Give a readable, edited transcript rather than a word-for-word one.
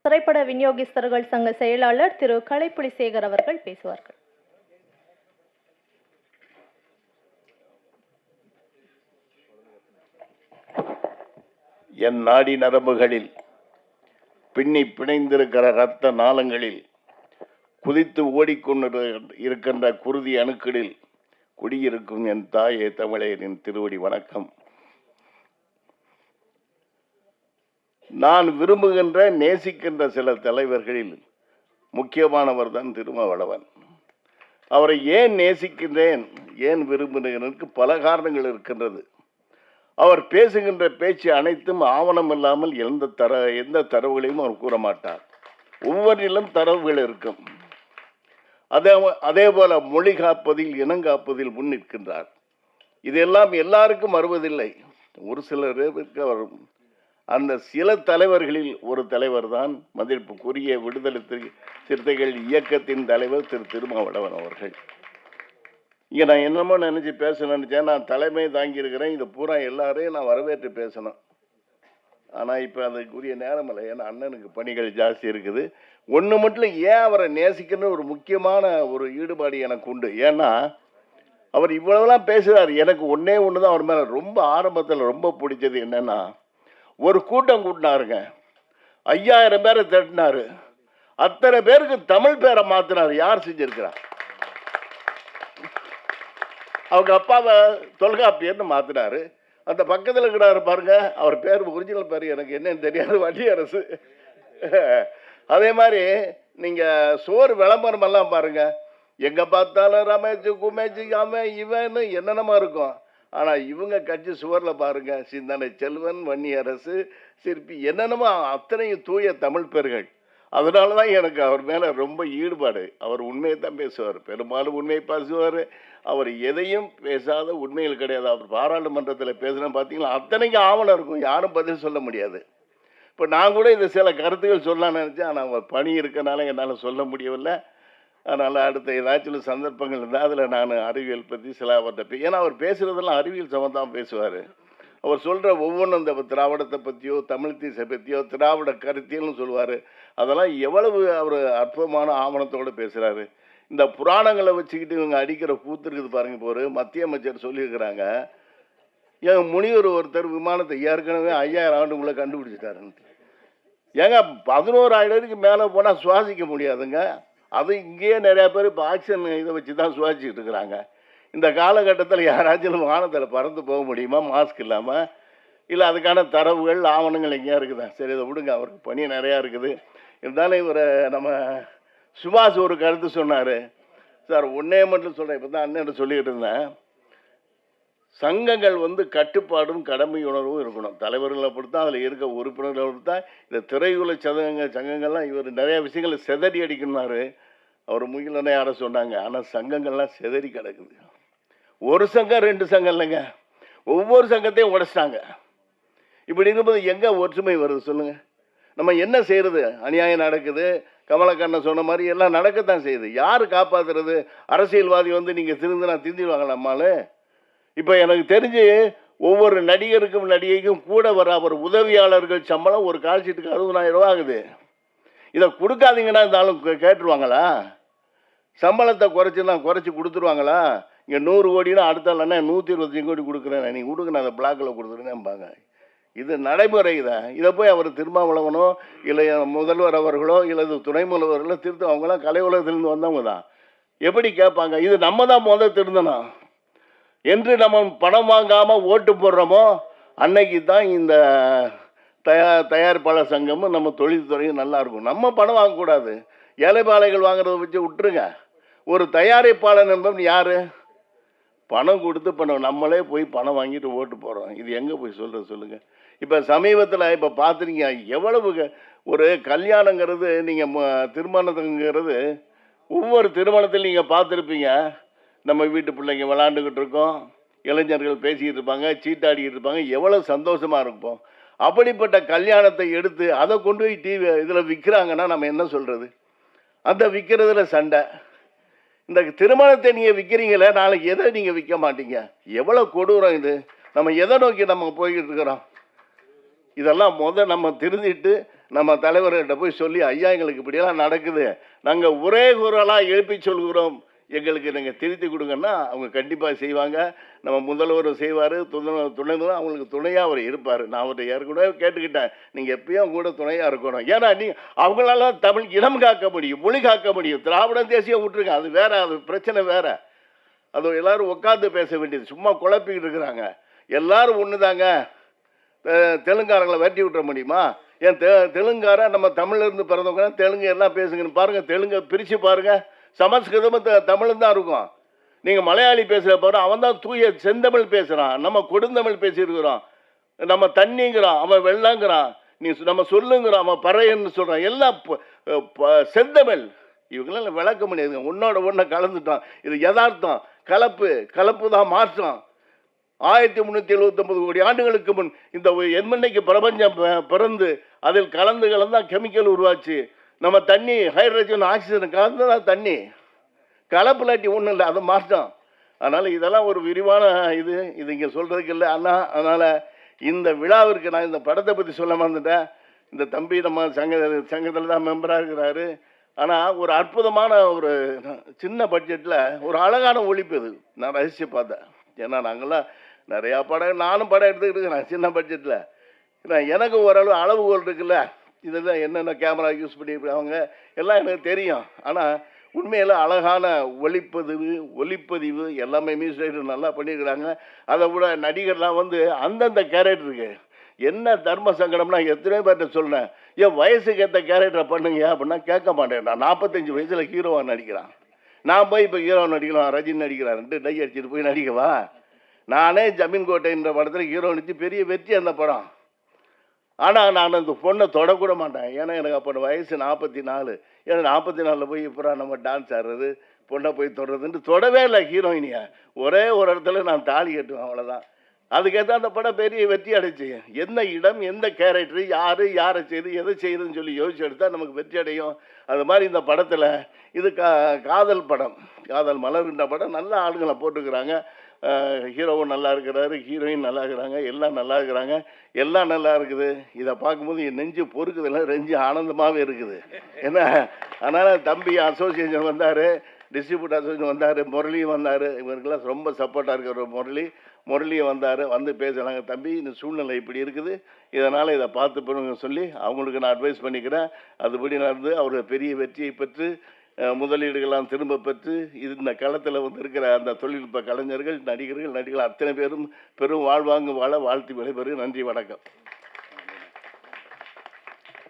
திரைப்பட விநியோகஸ்தர்கள் சங்க செயலாளர் திரு கலைப்புலிசேகர் அவர்கள் பேசுவார்கள். என் நாடி நரம்புகளில் பின்னி பிணைந்திருக்கிற இரத்த நாளங்களில் குதித்து ஓடிக்கொண்டு இருக்கின்ற குருதி அணுக்களில் குடியிருக்கும் என் தாயே தமிழரின் திருவடி வணக்கம். நான் விரும்புகின்ற நேசிக்கின்ற சில தலைவர்களில் முக்கியமானவர் தான் திருமாவளவன். அவரை ஏன் நேசிக்கின்றேன், ஏன் விரும்புகிறேனுக்கு பல காரணங்கள் இருக்கின்றது. அவர் பேசுகின்ற பேச்சு அனைத்தும் ஆவணம் இல்லாமல் எந்த தரவுகளையும் அவர் கூற மாட்டார். ஒவ்வொன்றிலும் தரவுகள் இருக்கும். அதே போல மொழி காப்பதில் இனங்காப்பதில் முன்னிற்கின்றார். இதெல்லாம் எல்லாருக்கும் வருவதில்லை. ஒரு சிலருக்கு வரும். அந்த சில தலைவர்களில் ஒரு தலைவர் தான் மதிப்புக்குரிய விடுதலை சிறுத்தைகள் இயக்கத்தின் தலைவர் திரு திருமாவளவன் அவர்கள். இங்கே நான் என்னமோ நினச்சி பேச நினச்சேன். நான் தலைமை தாங்கியிருக்கிறேன். இது பூரா எல்லாரையும் நான் வரவேற்று பேசணும். ஆனால் இப்போ அதுக்குரிய நேரம் இல்லை. ஏன்னா அண்ணனுக்கு பணிகள் ஜாஸ்தி இருக்குது. ஒன்று மட்டும் ஏன் அவரை நேசிக்கிற ஒரு முக்கியமான ஒரு ஈடுபாடு எனக்கு உண்டு. ஏன்னா அவர் இவ்வளவுலாம் பேசுகிறார். எனக்கு ஒன்று தான் அவர் மேலே ரொம்ப ஆரம்பத்தில் ரொம்ப பிடிச்சது என்னென்னா, ஒரு கூட்டம் கூட்டினாருங்க. 5000 பேரை திரட்டினாரு. அத்தனை பேருக்கு தமிழ் பேரை மாற்றினார். யார் செஞ்சிருக்கிறார்? அவங்க அப்பாவை தொல்காப்பியர்னு மாற்றினாரு. அந்த பக்கத்தில் இருக்கிறாரு பாருங்க, அவர் பேர் ஒரிஜினல் பேர் எனக்கு என்னன்னு தெரியாது, வடியரசு. அதே மாதிரி நீங்கள் சோறு விளம்பரம் எல்லாம் பாருங்க, எங்கே பார்த்தாலும் ரமேஷ் குமேஷ் அவன் இவன்னு என்னென்னமா இருக்கும். ஆனால் இவங்க கட்சி சுவரில் பாருங்க, சிந்தனை செல்வன், வன்னியரசு, சிற்பி, என்னென்னமோ அத்தனையும் தூய தமிழ் பேர்கள். அதனால தான் எனக்கு அவர் மேலே ரொம்ப ஈடுபாடு. அவர் உண்மையை தான் பேசுவார், பெரும்பாலும் உண்மையை பேசுவார். அவர் எதையும் பேசாத உண்மைகள் கிடையாது. அவர் பாராளுமன்றத்தில் பேசுனா பார்த்தீங்களா, அத்தனைக்கும் ஆவணம் இருக்கும், யாரும் பதில் சொல்ல முடியாது. இப்போ நான் கூட இந்த சில கருத்துக்கள் சொல்லலாம்னு நினச்சேன். ஆனால் அவர் பணி இருக்கனால என்னால் சொல்ல முடியவில்லை. அதனால் அடுத்த ஏதாச்சும் சந்தர்ப்பங்கள் இருந்தால் அதில் நான் அறிவியல் பற்றி சில அவர்கிட்ட ஏன்னா அவர் பேசுகிறதெல்லாம் அறிவியல் சம்மந்தமாக பேசுவார். அவர் சொல்கிற ஒவ்வொன்றும் இந்த திராவிடத்தை பற்றியோ தமிழ் தேசத்தை பற்றியோ திராவிட கருத்தியல்னு சொல்லுவார். அதெல்லாம் எவ்வளவு அவர் அற்புதமான ஆவணத்தோடு பேசுகிறாரு. இந்த புராணங்களை வச்சுக்கிட்டு இவங்க அடிக்கிற கூத்து இருக்குது பாருங்க. இப்போ ஒரு மத்திய அமைச்சர் சொல்லியிருக்கிறாங்க, ஏன் முனிவர் ஒருத்தர் விமானத்தை ஏற்கனவே 5000 ஆண்டுக்குள்ளே கண்டுபிடிச்சிட்டாருன்னு. ஏங்க 11,000 மேலே போனால் சுவாசிக்க முடியாதுங்க. அது இங்கேயே நிறையா பேர் இப்போ ஆக்சிஜன் இதை வச்சு தான் சுவாசிச்சுட்டு இருக்கிறாங்க. இந்த காலகட்டத்தில் யாராச்சும் வானத்தில் பறந்து போக முடியுமா மாஸ்க் இல்லாமல்? இல்லை அதுக்கான தரவுகள் ஆவணங்கள் எங்கேயா இருக்குதா? சரி, இதை விடுங்க, அவருக்கு பணி நிறையா இருக்குது. இருந்தாலும் இவர் நம்ம சுபாஷ் ஒரு கருத்து சொன்னார் சார். ஒன்றே மட்டும் சொல்கிறேன், இப்போ தான் அண்ணன் சொல்லிக்கிட்டு இருந்தேன். சங்கங்கள் கட்டுப்பாடும் கடமை உணர்வும் இருக்கணும். தலைவர்களை பொறுத்தா அதில் இருக்க உறுப்பினர்களை பொறுத்தா இந்த திரையுல சங்கங்கள்லாம் இவர் நிறையா விஷயங்களை செதறி அடிக்கணும்னாரு. அவர் முகிலனை யாரை சொன்னாங்க. ஆனால் சங்கங்கள்லாம் செதறி கிடக்குது. ஒரு சங்கம் 2 சங்கம் இல்லைங்க, ஒவ்வொரு சங்கத்தையும் உடைச்சிட்டாங்க. இப்படி இருக்கும்போது எங்கே ஒற்றுமை வருது சொல்லுங்கள்? நம்ம என்ன செய்கிறது? அநியாயம் நடக்குது. கமலக்கண்ணன் சொன்ன மாதிரி எல்லாம் நடக்கத்தான் செய்யுது. யார் காப்பாற்றுறது? அரசியல்வாதி நீங்கள் திருந்திடுவாங்க நம்மளால. இப்போ எனக்கு தெரிஞ்சு ஒவ்வொரு நடிகருக்கும் நடிகைக்கும் கூட வர அவர் உதவியாளர்கள் சம்பளம் ஒரு கால்ஷீட்டுக்கு 60,000 ரூபா ஆகுது. இதை கொடுக்காதீங்கன்னா இந்த ஆளும் கேட்டுருவாங்களா? சம்பளத்தை குறைச்சி கொடுத்துருவாங்களா? இங்கே 100 கோடினா அடுத்த இல்லைன்னா 125 கோடி கொடுக்குறேன், நீங்கள் கொடுங்க, நான் அதை பிளாக்கில் கொடுத்துருந்தேன்பாங்க. இது நடைமுறை தான். இதை போய் அவர் திருமாவளவனோ இல்லை முதல்வர் அவர்களோ இல்லை துணை முதல்வர்களோ அவங்களாம் கலை உலகத்திலிருந்து வந்தவங்க தான். எப்படி கேட்பாங்க? இது நம்ம தான் முதல் திருந்தணும். என்று நம்ம பணம் வாங்காமல் ஓட்டு போடுறோமோ அன்னைக்கு தான் இந்த தயாரிப்பாளர் சங்கமும் நம்ம தொழில்துறையும் நல்லா இருக்கும். நம்ம பணம் வாங்கக்கூடாது. ஏழைப்பாளைகள் வாங்குறத வச்சு விட்டுருங்க. ஒரு தயாரிப்பாளர் என்பவன் யார்? பணம் கொடுத்து பண்ணோம். நம்மளே போய் பணம் வாங்கிட்டு ஓட்டு போடுறோம். இது எங்கே போய் சொல்கிறது சொல்லுங்கள்? இப்போ சமீபத்தில் இப்போ பார்த்துருங்க, எவ்வளவு ஒரு கல்யாணங்கிறது நீங்கள் திருமணத்துங்கிறது ஒவ்வொரு திருமணத்திலும் நீங்கள் பார்த்துருப்பீங்க. நம்ம வீட்டு பிள்ளைங்க விளாண்டுக்கிட்டு இருக்கோம், இளைஞர்கள் பேசிக்கிட்டு இருப்பாங்க, சீட்டாடிக்கிட்டு இருப்பாங்க, எவ்வளோ சந்தோஷமாக இருப்போம். அப்படிப்பட்ட கல்யாணத்தை எடுத்து அதை கொண்டு போய் டிவி இதில் விற்கிறாங்கன்னா நம்ம என்ன சொல்கிறது? அந்த விற்கிறதுல சண்டை. இந்த திருமணத்தை நீங்கள் விற்கிறீங்களே, நாளைக்கு எதை நீங்கள் விற்க மாட்டீங்க? எவ்வளோ கொடூரம் இது! நம்ம எதை நோக்கி நம்ம போய்கிட்டு இருக்கிறோம்? இதெல்லாம் நம்ம திருந்திட்டு நம்ம தலைவர்கிட்ட போய் சொல்லி, ஐயா எங்களுக்கு இப்படியெல்லாம் நடக்குது, நாங்கள் ஒரே குரலாக எழுப்பி சொல்கிறோம், எங்களுக்கு நீங்கள் திருத்தி கொடுங்கன்னா அவங்க கண்டிப்பாக செய்வாங்க. நம்ம முதல்வர் செய்வார், துணை அவங்களுக்கு துணையாக அவர் இருப்பார். நான் அவர்கிட்ட ஏற்கனவே கேட்டுக்கிட்டேன், நீங்கள் எப்பயும் கூட துணையாக இருக்கணும். ஏன்னா அவங்களால தமிழ் இனம் காக்க முடியும், மொழி காக்க முடியும். திராவிட தேசியம் விட்டுருங்க, அது வேற, அது பிரச்சனை வேற. அது எல்லாரும் உட்காந்து பேச வேண்டியது. சும்மா குழப்பிக்கிட்டு இருக்கிறாங்க. எல்லாரும் ஒன்று தாங்க. தெலுங்காரங்களை வெட்டி விட்டுற முடியுமா? ஏன் தெலுங்காரன் நம்ம தமிழ்லேருந்து பிறந்தவங்க தெலுங்கு எல்லாம் பேசுங்கன்னு பாருங்கள். தெலுங்கை பிரித்து பாருங்கள். சமஸ்கிருதமும் தமிழும் தான் இருக்கும். நீங்கள் மலையாளி பேசுகிற பாரு, அவன் தான் தூய செந்தமிழ் பேசுகிறான், நம்ம கொடுந்தமிழ் பேசியிருக்கிறோம். நம்ம தண்ணிங்கிறான், அவன் வெள்ளங்கிறான். நம்ம சொல்லுங்கிறான், அவன் பறையன்னு சொல்கிறான். எல்லாம் செந்தமிழ். இவங்களாம் விளக்க முடியாதுங்க. ஒன்னோட ஒன்றை கலந்துட்டான். இது யதார்த்தம். கலப்பு தான் மாற்றம். 1379 கோடி ஆண்டுகளுக்கு முன் இந்த எண்மண்ணைக்கு பிரபஞ்சம் பிறந்து அதில் கலந்து தான் கெமிக்கல் உருவாச்சு. நம்ம தண்ணி ஹைட்ரஜன் ஆக்சிஜன் கலந்து தான் தண்ணி. கலப்புலாட்டி ஒன்றும் இல்லை, அதை மாற்றம். அதனால் இதெல்லாம் ஒரு விரிவான இது இங்கே சொல்கிறதுக்கு இல்லை அண்ணா. அதனால் இந்த விழாவிற்கு நான் இந்த படத்தை பற்றி சொல்ல மறந்துட்டேன். இந்த தம்பி நம்ம சங்கத்தில் தான் மெம்பராக இருக்கிறாரு. ஆனால் ஒரு அற்புதமான ஒரு சின்ன பட்ஜெட்டில் ஒரு அழகான ஒழிப்பு இது நான் ரசித்து பார்த்தேன். ஏன்னா நாங்கள்லாம் நிறையா படம், நானும் படம் எடுத்துக்கிட்டு இருக்கிறேன் சின்ன பட்ஜெட்டில். ஏன்னா எனக்கு ஓரளவு அளவுகோல் இருக்குல்ல, இதெல்லாம் என்னென்ன கேமரா யூஸ் பண்ணியிருக்காங்க எல்லாம் எனக்கு தெரியும். ஆனால் உண்மையில் அழகான ஒளிப்பதிவு எல்லாமே மியூசிக் நல்லா பண்ணியிருக்கிறாங்க. அதை விட நடிகர்லாம் அந்தந்த கேரக்டருக்கு என்ன தர்ம சங்கடம்னா எத்தனையோ பேர்ட்ட சொல்கிறேன், ஏன் வயசுக்கு ஏற்ற கேரக்டரை பண்ணுங்க அப்படின்னா கேட்க மாட்டேன். நான் 45 வயசில் ஹீரோவாக நடிக்கிறான். நான் போய் இப்போ ஹீரோ நடிக்கலாம், ரஜினி நடிக்கிறான்ட்டு டை அடிச்சுட்டு போய் நடிக்கவா? நானே ஜமீன் கோட்டைன்ற படத்தில் ஹீரோ நடிச்சு பெரிய வெற்றி அந்த படம். ஆனால் நான் அந்த பொண்ணை தொடக்கூட மாட்டேன். ஏன்னா எனக்கு அப்போ வயசு 44. ஏன்னா 44 போய் இப்போ நம்ம டான்ஸ் ஆடுறது, பொண்ணை போய் தொடர்றதுன்ட்டு தொடவே இல்லை ஹீரோயினியை. ஒரே ஒரு இடத்துல நான் தாலி கட்டுவேன், அவ்வளோதான். அதுக்கேற்ற அந்த படம் பெரிய வெற்றி அடைச்சு. எந்த இடம், எந்த கேரக்டர், யாரை செய்து எதை செய்யுதுன்னு சொல்லி யோசிச்சு எடுத்தால் நமக்கு வெற்றி அடையும். அது மாதிரி இந்த படத்தில் இது காதல் படம், காதல் மலர்கின்ற படம். நல்ல ஆளுங்களை போட்டுக்கிறாங்க. ஹீரோவும் நல்லா இருக்கிறாரு, ஹீரோயின் நல்லா இருக்கிறாங்க, எல்லாம் நல்லா இருக்கிறாங்க, எல்லாம் நல்லா இருக்குது. இதை பார்க்கும்போது என் நெஞ்சு பொறுக்குதில்லை, நெஞ்சு ஆனந்தமாகவே இருக்குது. ஏன்னா அதனால் தம்பி அசோசியேஷன் வந்தார், டிஸ்ட்ரிபியூட் அசோசியேஷன் வந்தார், முரளியும் வந்தார். இவருக்கெல்லாம் ரொம்ப சப்போர்ட்டாக இருக்கிற முரளியும் வந்தார். பேசலாங்க, தம்பி இந்த சூழ்நிலை இப்படி இருக்குது, இதனால் இதை பார்த்து பண்ணுங்க சொல்லி அவங்களுக்கு நான் அட்வைஸ் பண்ணிக்கிறேன். அதுபடி நடந்து அவர் பெரிய வெற்றியை பெற்று முதலீடுகள்லாம் திரும்ப பெற்று இந்த களத்தில் இருக்கிற அந்த தொழில்நுட்ப கலைஞர்கள், நடிகர்கள் அத்தனை பேரும் பெரும் வாழ்வாங்கு வாழ வாழ்த்து விடைபெறுகிறேன். நன்றி, வணக்கம்.